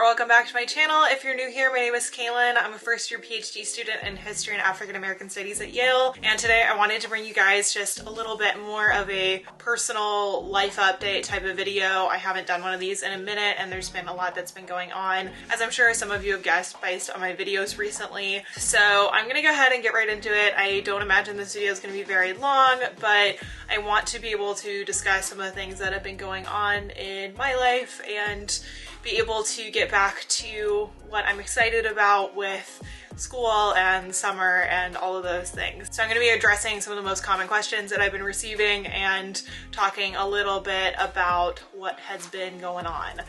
welcome back to my channel. If you're new here, my name is Kaelyn. I'm a first-year PhD student in History and African American Studies at Yale, and today I wanted to bring you guys just a little bit more of a personal life update type of video. I haven't done one of these in a minute, and there's been a lot that's been going on, as I'm sure some of you have guessed based on my videos recently. So I'm gonna go ahead and get right into it. I don't imagine this video is gonna be very long, but I want to be able to discuss some of the things that have been going on in my life and be able to get back to what I'm excited about with school and summer and all of those things. So I'm going to be addressing some of the most common questions that I've been receiving and talking a little bit about what has been going on.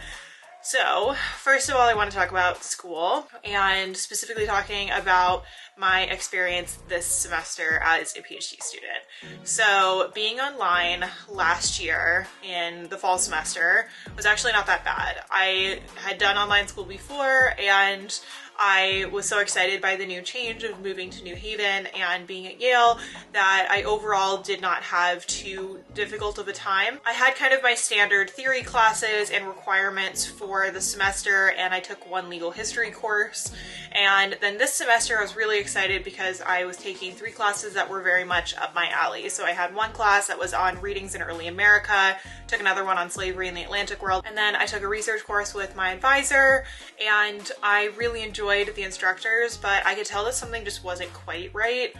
So first of all, I want to talk about school and specifically talking about my experience this semester as a PhD student. So being online last year in the fall semester was actually not that bad. I had done online school before, and I was so excited by the new change of moving to New Haven and being at Yale that I overall did not have too difficult of a time. I had kind of my standard theory classes and requirements for the semester, and I took one legal history course. And then this semester I was really excited because I was taking 3 classes that were very much up my alley. So I had one class that was on readings in early America, took another one on slavery in the Atlantic world, and then I took a research course with my advisor, and I really enjoyed the instructors, but I could tell that something just wasn't quite right.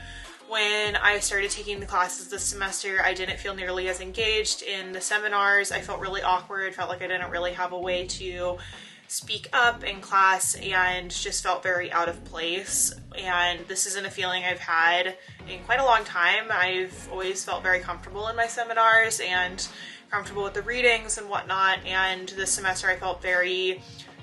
When I started taking the classes this semester, I didn't feel nearly as engaged in the seminars. I felt really awkward, felt like I didn't really have a way to speak up in class, and just felt very out of place. And this isn't a feeling I've had in quite a long time. I've always felt very comfortable in my seminars and comfortable with the readings and whatnot, and this semester I felt very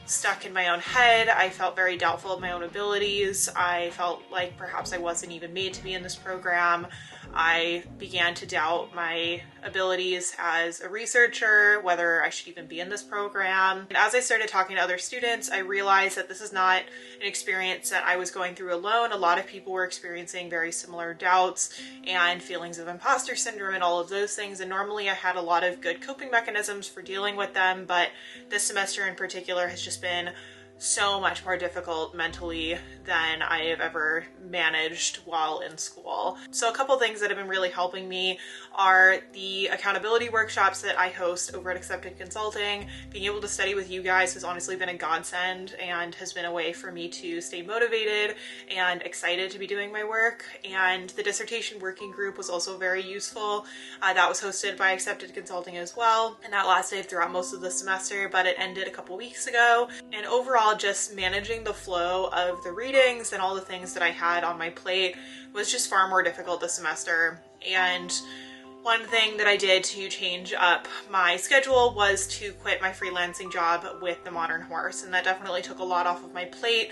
stuck in my own head. I felt very doubtful of my own abilities. I felt like perhaps I wasn't even made to be in this program. I began to doubt my abilities as a researcher, whether I should even be in this program. And as I started talking to other students, I realized that this is not an experience that I was going through alone. A lot of people were experiencing very similar doubts and feelings of imposter syndrome and all of those things. And normally I had a lot of good coping mechanisms for dealing with them, but this semester in particular has just been so much more difficult mentally than I have ever managed while in school. So a couple things that have been really helping me are the accountability workshops that I host over at Accepted Consulting. Being able to study with you guys has honestly been a godsend and has been a way for me to stay motivated and excited to be doing my work. And the dissertation working group was also very useful. That was hosted by Accepted Consulting as well, and that lasted throughout most of the semester, but it ended a couple weeks ago. And overall, just managing the flow of the readings and all the things that I had on my plate was just far more difficult this semester. And one thing that I did to change up my schedule was to quit my freelancing job with The Modern Horse, and that definitely took a lot off of my plate,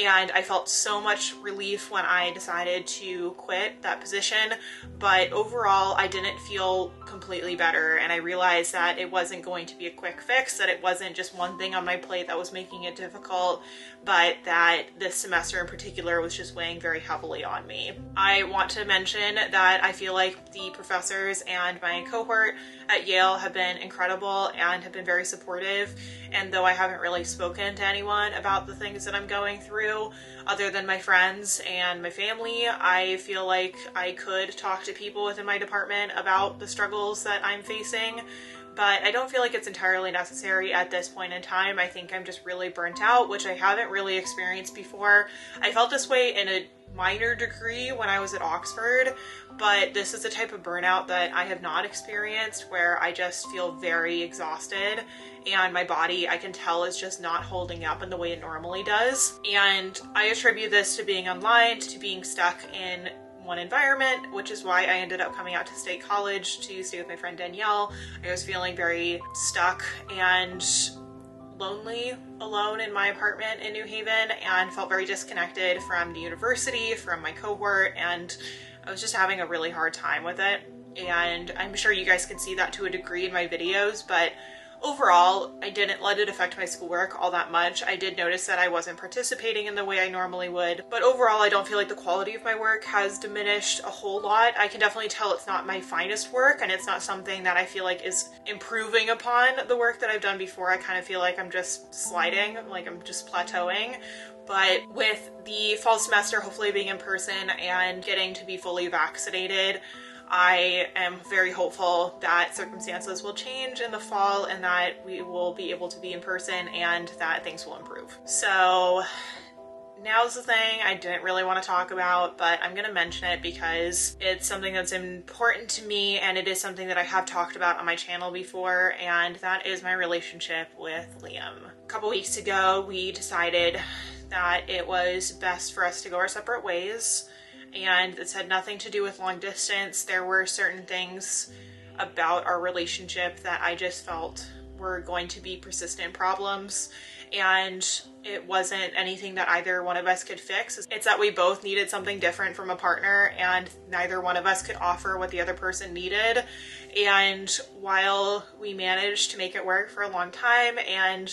and I felt so much relief when I decided to quit that position. But overall I didn't feel completely better, and I realized that it wasn't going to be a quick fix, that it wasn't just one thing on my plate that was making it difficult, but that this semester in particular was just weighing very heavily on me. I want to mention that I feel like the professors and my cohort at Yale have been incredible and have been very supportive, and though I haven't really spoken to anyone about the things that I'm going through other than my friends and my family, I feel like I could talk to people within my department about the struggles that I'm facing, but I don't feel like it's entirely necessary at this point in time. I think I'm just really burnt out, which I haven't really experienced before. I felt this way in a minor degree when I was at Oxford, but this is the type of burnout that I have not experienced, where I just feel very exhausted and my body, I can tell, is just not holding up in the way it normally does. And I attribute this to being online, to being stuck in one environment, which is why I ended up coming out to State College to stay with my friend Danielle. I was feeling very stuck and lonely alone in my apartment in New Haven, and felt very disconnected from the university, from my cohort, and I was just having a really hard time with it. And I'm sure you guys can see that to a degree in my videos, but overall, I didn't let it affect my schoolwork all that much. I did notice that I wasn't participating in the way I normally would, but overall I don't feel like the quality of my work has diminished a whole lot. I can definitely tell it's not my finest work, and it's not something that I feel like is improving upon the work that I've done before. I kind of feel like I'm just sliding, like I'm just plateauing. But with the fall semester hopefully being in person and getting to be fully vaccinated, I am very hopeful that circumstances will change in the fall and that we will be able to be in person and that things will improve. So now's the thing I didn't really want to talk about, but I'm going to mention it because it's something that's important to me, and it is something that I have talked about on my channel before, and that is my relationship with Liam. A couple weeks ago, we decided that it was best for us to go our separate ways. And this had nothing to do with long distance. There were certain things about our relationship that I just felt were going to be persistent problems, and it wasn't anything that either one of us could fix. It's that we both needed something different from a partner, and neither one of us could offer what the other person needed. And while we managed to make it work for a long time, and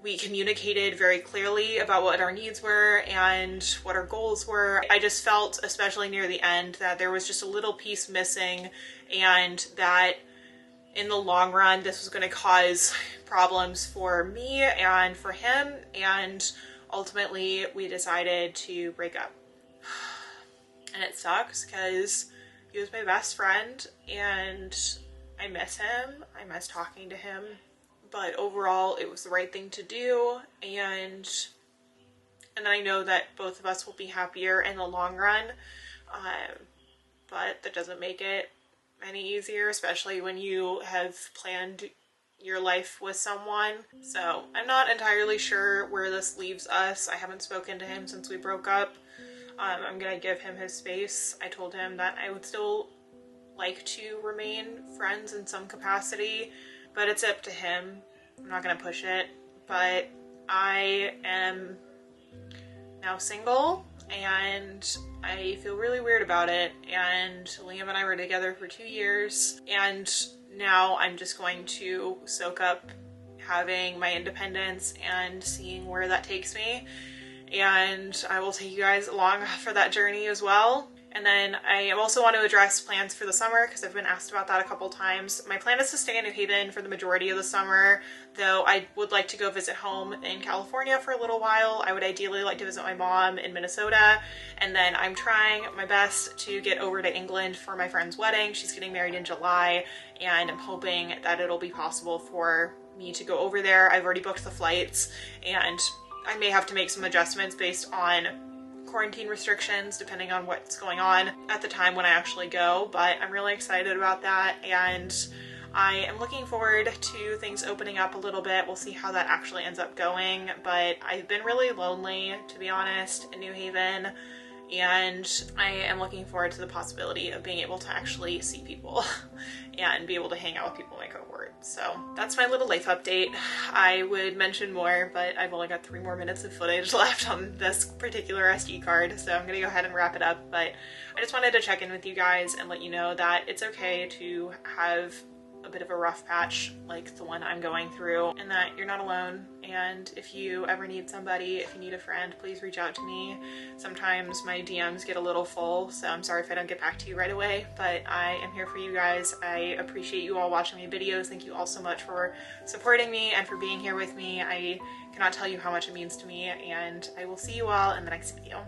we communicated very clearly about what our needs were and what our goals were, I just felt, especially near the end, that there was just a little piece missing, and that in the long run this was going to cause problems for me and for him, and ultimately we decided to break up. And it sucks because he was my best friend and I miss him. I miss talking to him. But overall, it was the right thing to do, and I know that both of us will be happier in the long run, but that doesn't make it any easier, especially when you have planned your life with someone. So I'm not entirely sure where this leaves us. I haven't spoken to him since we broke up. I'm gonna give him his space. I told him that I would still like to remain friends in some capacity, but it's up to him. I'm not gonna push it, but I am now single and I feel really weird about it. And Liam and I were together for 2 years, and now I'm just going to soak up having my independence and seeing where that takes me. And I will take you guys along for that journey as well. And then I also want to address plans for the summer because I've been asked about that a couple times. My plan is to stay in New Haven for the majority of the summer, though I would like to go visit home in California for a little while. I would ideally like to visit my mom in Minnesota, and then I'm trying my best to get over to England for my friend's wedding. She's getting married in July, and I'm hoping that it'll be possible for me to go over there. I've already booked the flights, and I may have to make some adjustments based on quarantine restrictions depending on what's going on at the time when I actually go, but I'm really excited about that, and I am looking forward to things opening up a little bit. We'll see how that actually ends up going, but I've been really lonely, to be honest, in New Haven, and I am looking forward to the possibility of being able to actually see people and be able to hang out with people in my cohort. So that's my little life update. I would mention more, but I've only got 3 more minutes of footage left on this particular SD card, so I'm gonna go ahead and wrap it up. But I just wanted to check in with you guys and let you know that it's okay to have a bit of a rough patch like the one I'm going through, and that you're not alone. And if you ever need somebody, if you need a friend, please reach out to me. Sometimes my DMs get a little full, so I'm sorry if I don't get back to you right away, but I am here for you guys. I appreciate you all watching my videos. Thank you all so much for supporting me and for being here with me. I cannot tell you how much it means to me, and I will see you all in the next video.